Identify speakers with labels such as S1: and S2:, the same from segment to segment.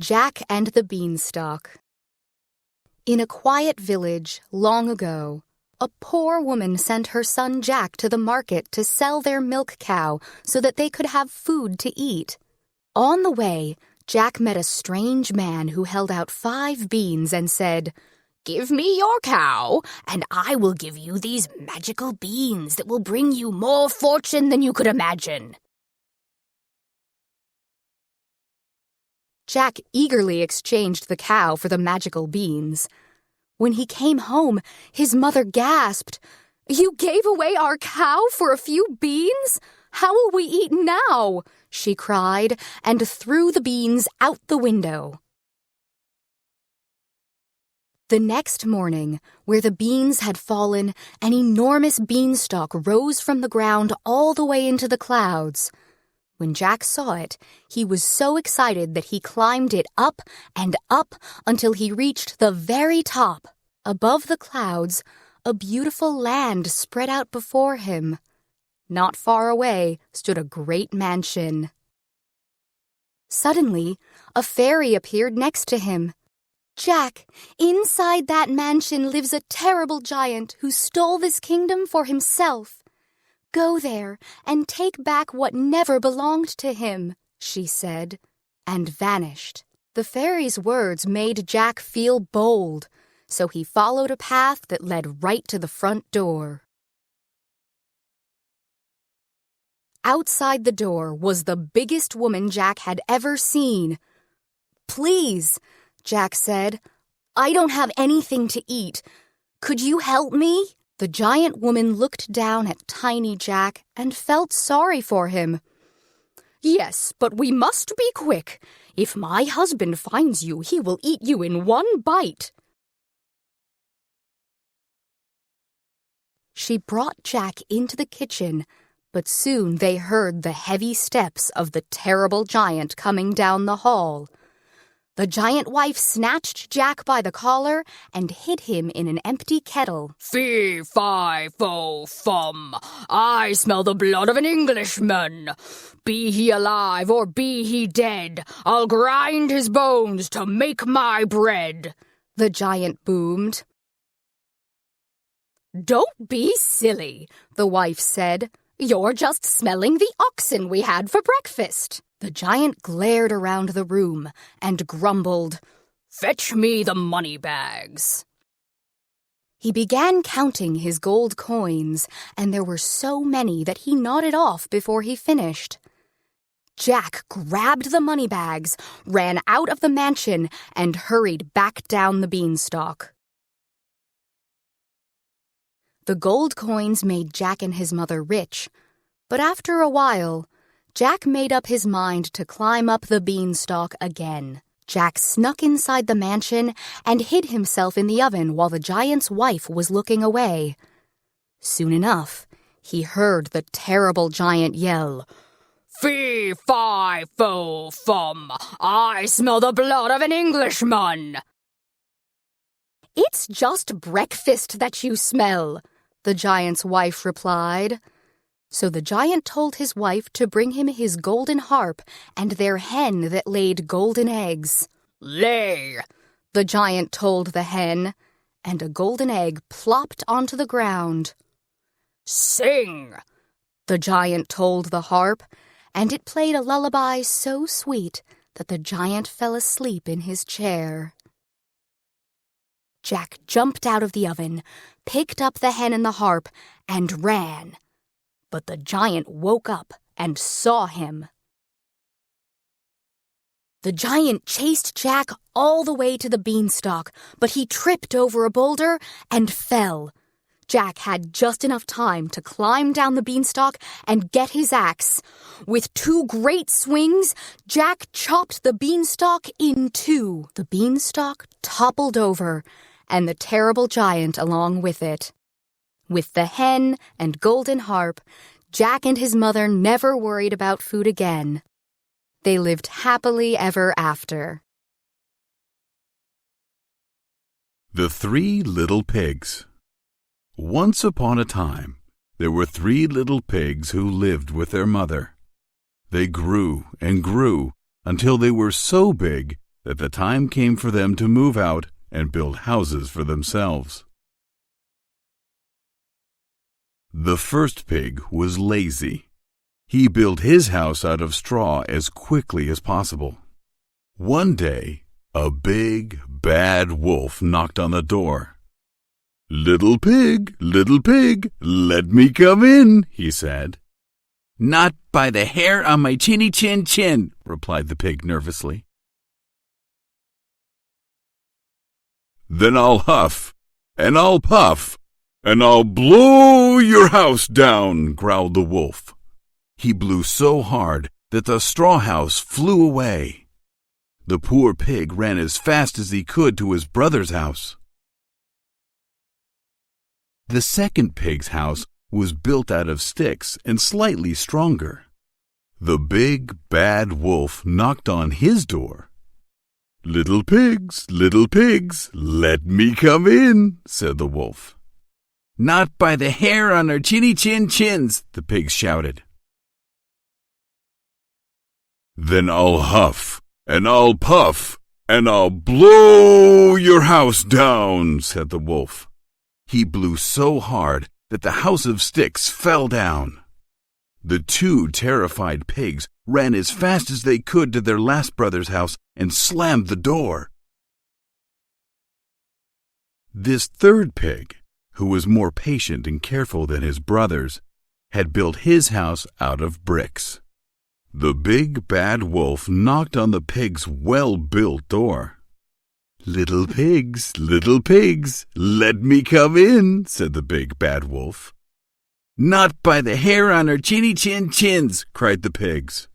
S1: Jack and the Beanstalk. In a quiet village long ago, a poor woman sent her son Jack to the market to sell their milk cow so that they could have food to eat. On the way, Jack met a strange man who held out 5 beans and said, "Give me your cow, and I will give you these magical beans that will bring you more fortune than you could imagine." Jack eagerly exchanged the cow for the magical beans. When he came home, his mother gasped, "You gave away our cow for a few beans? How will we eat now?" she cried, and threw the beans out the window. The next morning, where the beans had fallen, an enormous beanstalk rose from the ground all the way into the clouds. When Jack saw it, he was so excited that he climbed it up and up until he reached the very top. Above the clouds, a beautiful land spread out before him. Not far away stood a great mansion. Suddenly, a fairy appeared next to him. "Jack, inside that mansion lives a terrible giant who stole this kingdom for himself. Go there and take back what never belonged to him," she said, and vanished. The fairy's words made Jack feel bold, so he followed a path that led right to the front door. Outside the door was the biggest woman Jack had ever seen. "Please," Jack said, "I don't have anything to eat. Could you help me?" The giant woman looked down at tiny Jack and felt sorry for him. "Yes, but we must be quick. If my husband finds you, he will eat you in one bite." She brought Jack into the kitchen, but soon they heard the heavy steps of the terrible giant coming down the hall. The giant wife snatched Jack by the collar and hid him in an empty kettle. "Fee, fi, fo, fum. I smell the blood of an Englishman. Be he alive or be he dead, I'll grind his bones to make my bread," the giant boomed. "Don't be silly," the wife said. "You're just smelling the oxen we had for breakfast." The giant glared around the room and grumbled, "Fetch me the money bags." He began counting his gold coins, and there were so many that he nodded off before he finished. Jack grabbed the money bags, ran out of the mansion, and hurried back down the beanstalk. The gold coins made Jack and his mother rich, but after a while, Jack made up his mind to climb up the beanstalk again. Jack snuck inside the mansion and hid himself in the oven while the giant's wife was looking away. Soon enough, he heard the terrible giant yell, "Fee, fi, fo, fum. I smell the blood of an Englishman." "It's just breakfast that you smell," the giant's wife replied. So the giant told his wife to bring him his golden harp and their hen that laid golden eggs. "Lay," the giant told the hen, and a golden egg plopped onto the ground. "Sing," the giant told the harp, and it played a lullaby so sweet that the giant fell asleep in his chair. Jack jumped out of the oven, picked up the hen and the harp, and ran. But the giant woke up and saw him. The giant chased Jack all the way to the beanstalk, but he tripped over a boulder and fell. Jack had just enough time to climb down the beanstalk and get his axe. With 2 great swings, Jack chopped the beanstalk in 2. The beanstalk toppled over, and the terrible giant along with it. With the hen and golden harp, Jack and his mother never worried about food again. They lived happily ever after.
S2: The 3 Little Pigs. Once upon a time, there were 3 little pigs who lived with their mother. They grew and grew until they were so big that the time came for them to move out and build houses for themselves. The first pig was lazy. He built his house out of straw as quickly as possible. One day, a big, bad wolf knocked on the door. Little pig, let me come in," he said.
S3: "Not by the hair on my chinny chin chin," replied the pig nervously.
S2: "Then I'll huff, and I'll puff, and I'll blow your house down," growled the wolf. He blew so hard that the straw house flew away. The poor pig ran as fast as he could to his brother's house. The second pig's house was built out of sticks and slightly stronger. The big, bad wolf knocked on his door. Little pigs, let me come in," said the wolf.
S3: "Not by the hair on our chinny chin chins," the pigs shouted.
S2: "Then I'll huff, and I'll puff, and I'll blow your house down," said the wolf. He blew so hard that the house of sticks fell down. The two terrified pigs ran as fast as they could to their last brother's house and slammed the door. This third pig, who was more patient and careful than his brothers, had built his house out of bricks. The big bad wolf knocked on the pig's well-built door. Little pigs, let me come in," said the big bad wolf.
S3: "Not by the hair on our chinny chin chins," cried the pigs.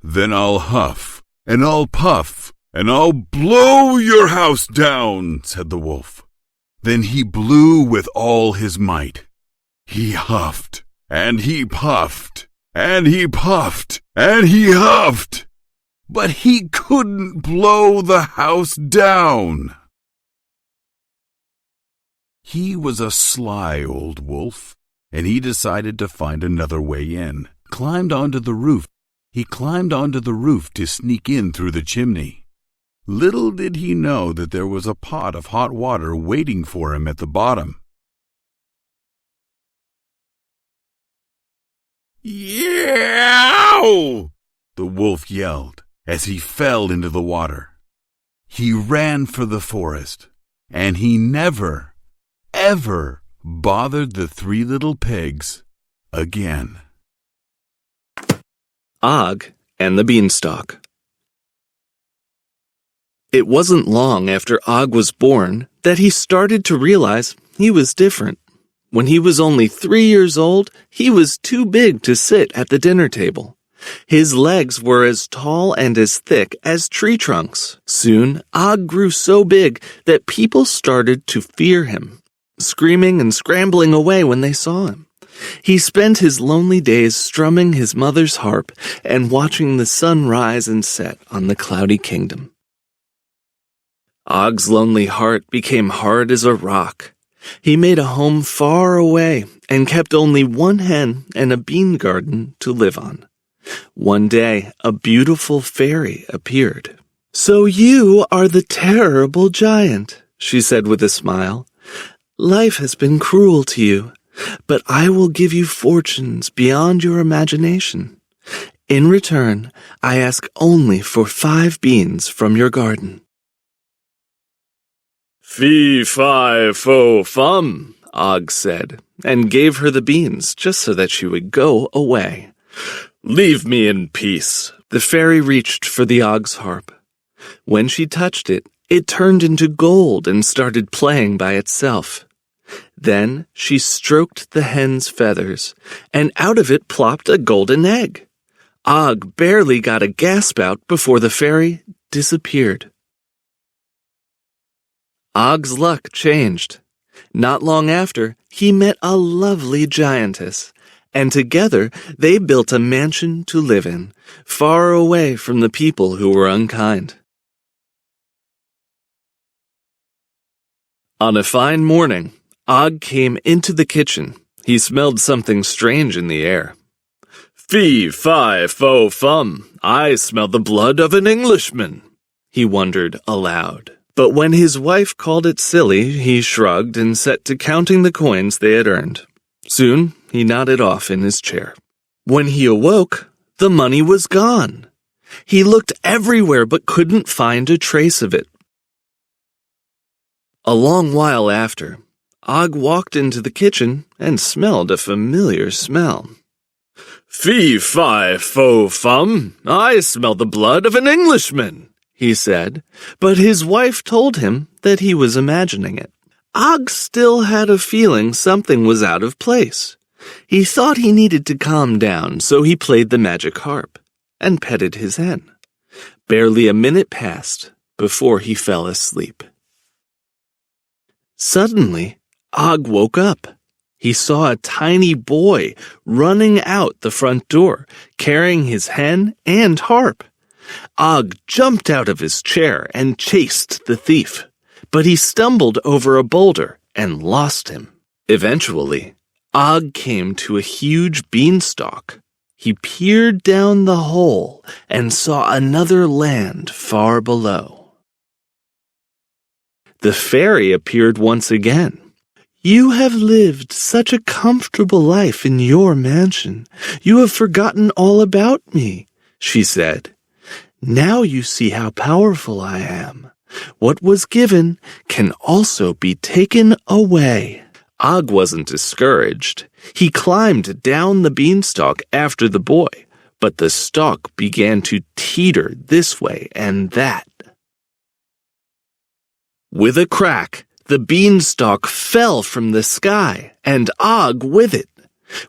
S2: "Then I'll huff, and I'll puff, and I'll blow your house down," said the wolf. Then he blew with all his might. He huffed, and he puffed, and he puffed, and he huffed, but he couldn't blow the house down. He was a sly old wolf, and he decided to find another way in. He climbed onto the roof to sneak in through the chimney. Little did he know that there was a pot of hot water waiting for him at the bottom. "Yow!" the wolf yelled as he fell into the water. He ran for the forest, and he never, ever bothered the three little pigs again.
S4: Og and the Beanstalk. It wasn't long after Og was born that he started to realize he was different. When he was only 3 years old, he was too big to sit at the dinner table. His legs were as tall and as thick as tree trunks. Soon, Og grew so big that people started to fear him, screaming and scrambling away when they saw him. He spent his lonely days strumming his mother's harp and watching the sun rise and set on the cloudy kingdom. Og's lonely heart became hard as a rock. He made a home far away and kept only one hen and a bean garden to live on. One day, a beautiful fairy appeared. "So you are the terrible giant," she said with a smile. "Life has been cruel to you, but I will give you fortunes beyond your imagination. In return, I ask only for 5 beans from your garden." "Fee, fi, fo, fum," Og said, and gave her the beans just so that she would go away. "Leave me in peace." The fairy reached for the Og's harp. When she touched it, it turned into gold and started playing by itself. Then she stroked the hen's feathers, and out of it plopped a golden egg. Og barely got a gasp out before the fairy disappeared. Og's luck changed. Not long after, he met a lovely giantess, and together they built a mansion to live in, far away from the people who were unkind. On a fine morning, Og came into the kitchen. He smelled something strange in the air. Fee, fi, fo, fum, I smell the blood of an Englishman, he wondered aloud. But when his wife called it silly, he shrugged and set to counting the coins they had earned. Soon, he nodded off in his chair. When he awoke, the money was gone. He looked everywhere but couldn't find a trace of it. A long while after, Og walked into the kitchen and smelled a familiar smell. Fee, fi, fo, fum, I smell the blood of an Englishman, he said, but his wife told him that he was imagining it. Og still had a feeling something was out of place. He thought he needed to calm down, so he played the magic harp and petted his hen. Barely a minute passed before he fell asleep. Suddenly, Og woke up. He saw a tiny boy running out the front door, carrying his hen and harp. Og jumped out of his chair and chased the thief, but he stumbled over a boulder and lost him. Eventually, Og came to a huge beanstalk. He peered down the hole and saw another land far below. The fairy appeared once again. You have lived such a comfortable life in your mansion. You have forgotten all about me, she said. Now you see how powerful I am. What was given can also be taken away. Og wasn't discouraged. He climbed down the beanstalk after the boy, but the stalk began to teeter this way and that. With a crack, the beanstalk fell from the sky, and Og with it.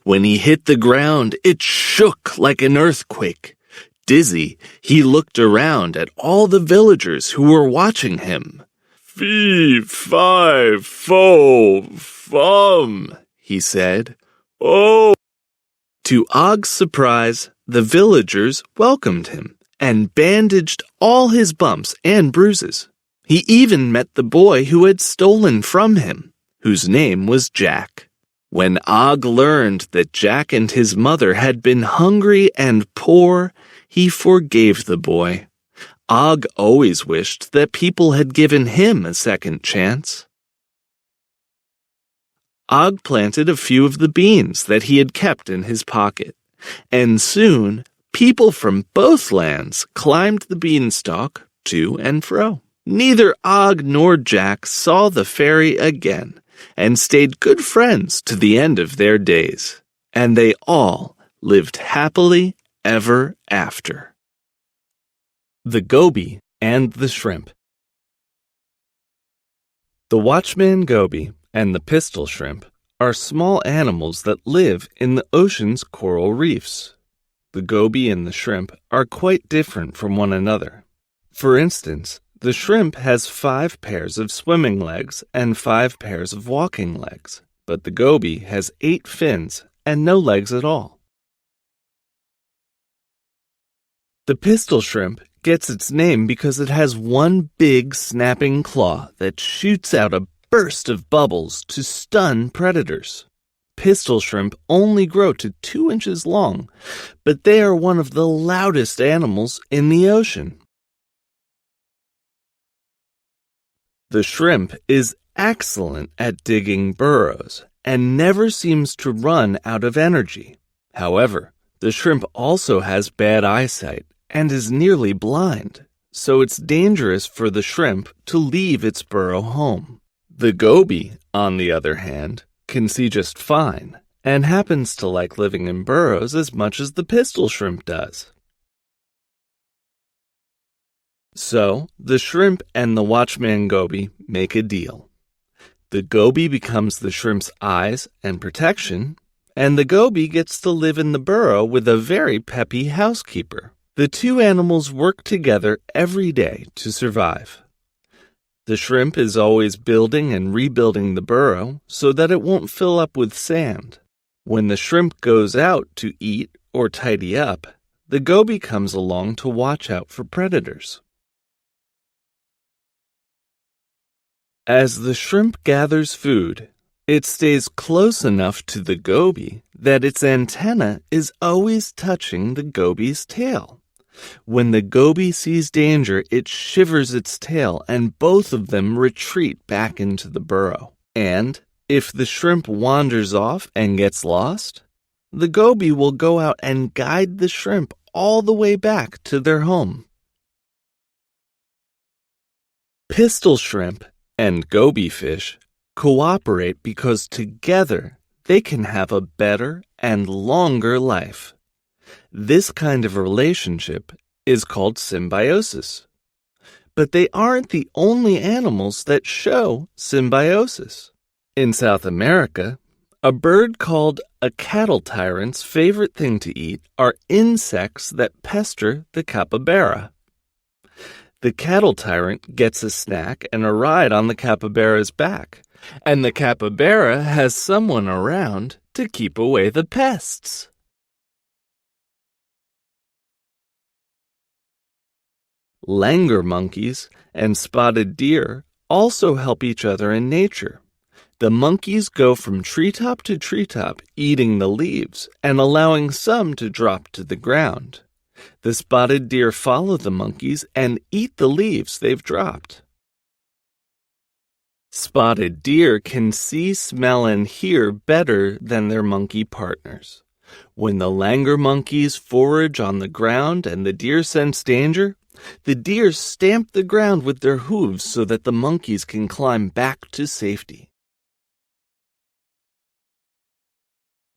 S4: When he hit the ground, it shook like an earthquake. Dizzy, he looked around at all the villagers who were watching him. Fee, fi, fo, fum, he said. Oh! To Og's surprise, the villagers welcomed him and bandaged all his bumps and bruises. He even met the boy who had stolen from him, whose name was Jack. When Og learned that Jack and his mother had been hungry and poor, he forgave the boy. Og always wished that people had given him a second chance. Og planted a few of the beans that he had kept in his pocket, and soon people from both lands climbed the beanstalk to and fro. Neither Og nor Jack saw the fairy again, and stayed good friends to the end of their days, and they all lived happily ever after. The Goby and the Shrimp. The watchman Goby and the pistol shrimp are small animals that live in the ocean's coral reefs. The Goby and the shrimp are quite different from one another. For instance, the shrimp has 5 pairs of swimming legs and 5 pairs of walking legs, but the Goby has 8 fins and no legs at all. The pistol shrimp gets its name because it has one big snapping claw that shoots out a burst of bubbles to stun predators. Pistol shrimp only grow to 2 inches long, but they are one of the loudest animals in the ocean. The shrimp is excellent at digging burrows and never seems to run out of energy. However, the shrimp also has bad eyesight and is nearly blind, so it's dangerous for the shrimp to leave its burrow home. The Goby, on the other hand, can see just fine and happens to like living in burrows as much as the pistol shrimp does. So, the shrimp and the watchman Goby make a deal. The Goby becomes the shrimp's eyes and protection, and the Goby gets to live in the burrow with a very peppy housekeeper. The two animals work together every day to survive. The shrimp is always building and rebuilding the burrow so that it won't fill up with sand. When the shrimp goes out to eat or tidy up, the Goby comes along to watch out for predators. As the shrimp gathers food, It stays close enough to the goby that its antenna is always touching the goby's tail. When the goby sees danger, it shivers its tail and both of them retreat back into the burrow. And if the shrimp wanders off and gets lost, the goby will go out and guide the shrimp all the way back to their home. Pistol shrimp and goby fish cooperate because together they can have a better and longer life. This kind of relationship is called symbiosis. But they aren't the only animals that show symbiosis. In South America, a bird called a cattle tyrant's favorite thing to eat are insects that pester the capybara. The cattle tyrant gets a snack and a ride on the capybara's back, and the capybara has someone around to keep away the pests. Langur monkeys and spotted deer also help each other in nature. The monkeys go from treetop to treetop, eating the leaves and allowing some to drop to the ground. The spotted deer follow the monkeys and eat the leaves they've dropped. Spotted deer can see, smell, and hear better than their monkey partners. When the langur monkeys forage on the ground and the deer sense danger, the deer stamp the ground with their hooves so that the monkeys can climb back to safety.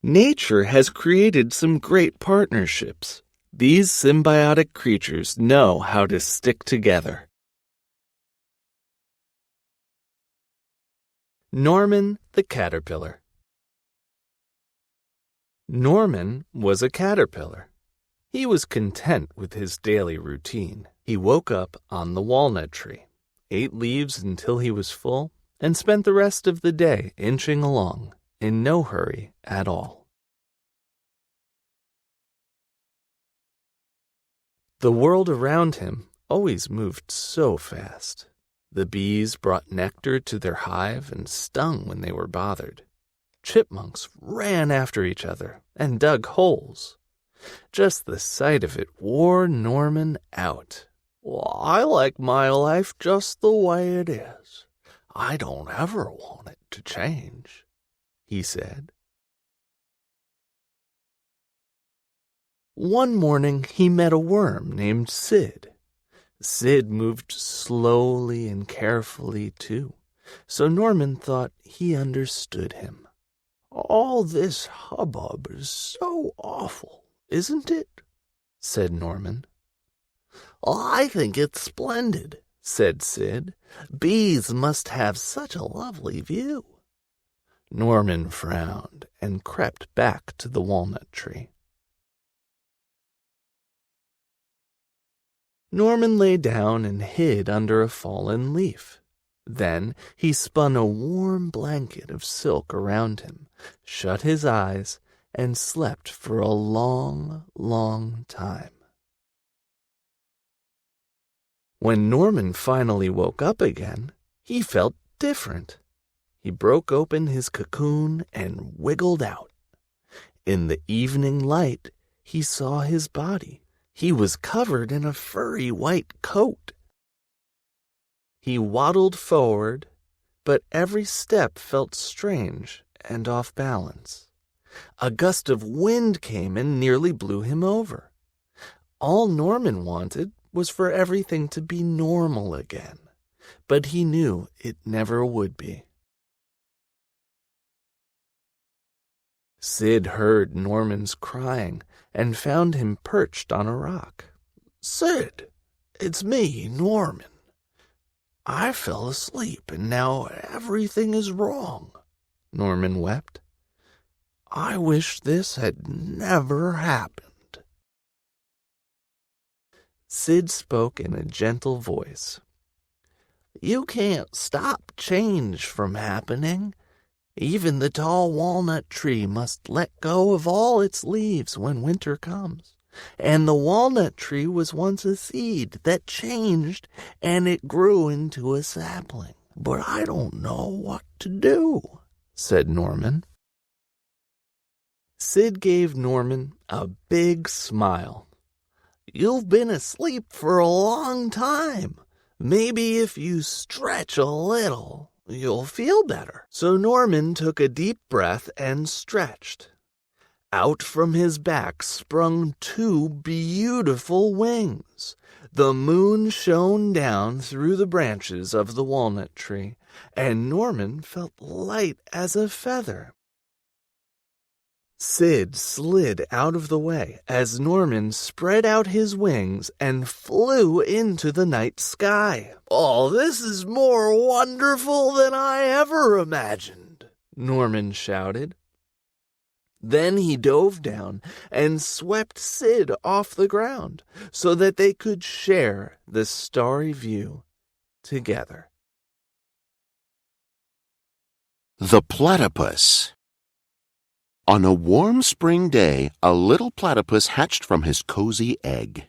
S4: Nature has created some great partnerships. These symbiotic creatures know how to stick together. Norman the caterpillar. Norman was a caterpillar. He was content with his daily routine. He woke up on the walnut tree, ate leaves until he was full, and spent the rest of the day inching along, in no hurry at all. The world around him always moved so fast. The bees brought nectar to their hive and stung when they were bothered. Chipmunks ran after each other and dug holes. Just the sight of it wore Norman out. "Well, I like my life just the way it is. I don't ever want it to change," he said. One morning he met a worm named Sid. Sid moved slowly and carefully too, so Norman thought he understood him. "All this hubbub is so awful, isn't it?" said Norman. "I think it's splendid," said Sid. "Bees must have such a lovely view." Norman frowned and crept back to the walnut tree. Norman lay down and hid under a fallen leaf. Then he spun a warm blanket of silk around him, shut his eyes, and slept for a long, long time. When Norman finally woke up again, he felt different. He broke open his cocoon and wiggled out. In the evening light, he saw his body. He was covered in a furry white coat. He waddled forward, but every step felt strange and off balance. A gust of wind came and nearly blew him over. All Norman wanted was for everything to be normal again, but he knew it never would be. Sid heard Norman's crying and found him perched on a rock. "Sid, it's me, Norman. I fell asleep and now everything is wrong," Norman wept. "I wish this had never happened." Sid spoke in a gentle voice. "You can't stop change from happening. Even the tall walnut tree must let go of all its leaves when winter comes. And the walnut tree was once a seed that changed and it grew into a sapling. But I don't know what to do," said Norman. Sid gave Norman a big smile. "You've been asleep for a long time. Maybe if you stretch a little, you'll feel better." So Norman took a deep breath and stretched. Out from his back sprung two beautiful wings. The moon shone down through the branches of the walnut tree, and Norman felt light as a feather. Sid slid out of the way as Norman spread out his wings and flew into the night sky. "Oh, this is more wonderful than I ever imagined," Norman shouted. Then he dove down and swept Sid off the ground so that they could share the starry view together.
S5: The Platypus. On a warm spring day, a little platypus hatched from his cozy egg.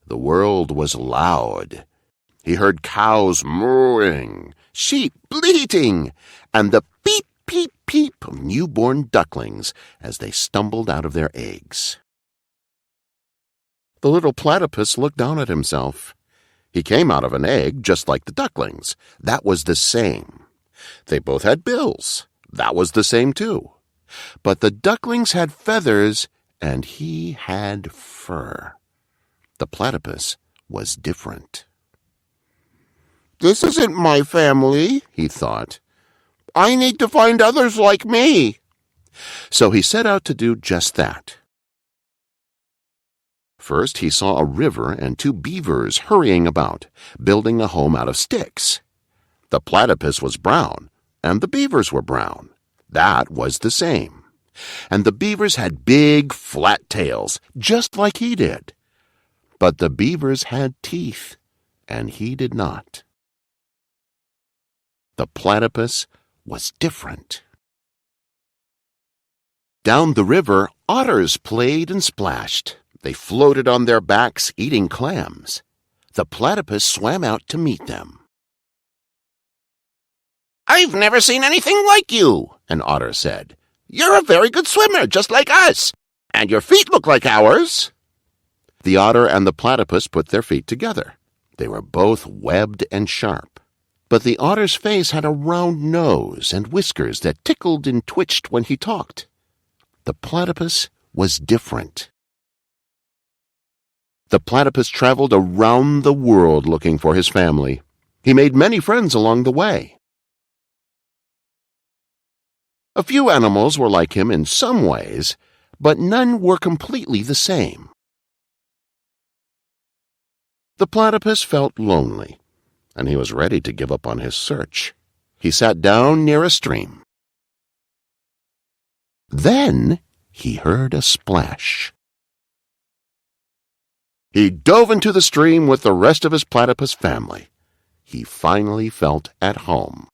S5: The world was loud. He heard cows mooing, sheep bleating, and the peep, peep, peep of newborn ducklings as they stumbled out of their eggs. The little platypus looked down at himself. He came out of an egg just like the ducklings. That was the same. They both had bills. That was the same too. But the ducklings had feathers, and he had fur. The platypus was different. "This isn't my family," he thought. "I need to find others like me." So he set out to do just that. First, he saw a river and two beavers hurrying about, building a home out of sticks. The platypus was brown, and the beavers were brown. That was the same. And the beavers had big, flat tails, just like he did. But the beavers had teeth, and he did not. The platypus was different. Down the river, otters played and splashed. They floated on their backs, eating clams. The platypus swam out to meet them. "I've never seen anything like you," an otter said. "You're a very good swimmer, just like us, and your feet look like ours." The otter and the platypus put their feet together. They were both webbed and sharp. But the otter's face had a round nose and whiskers that tickled and twitched when he talked. The platypus was different. The platypus traveled around the world looking for his family. He made many friends along the way. A few animals were like him in some ways, but none were completely the same. The platypus felt lonely, and he was ready to give up on his search. He sat down near a stream. Then he heard a splash. He dove into the stream with the rest of his platypus family. He finally felt at home.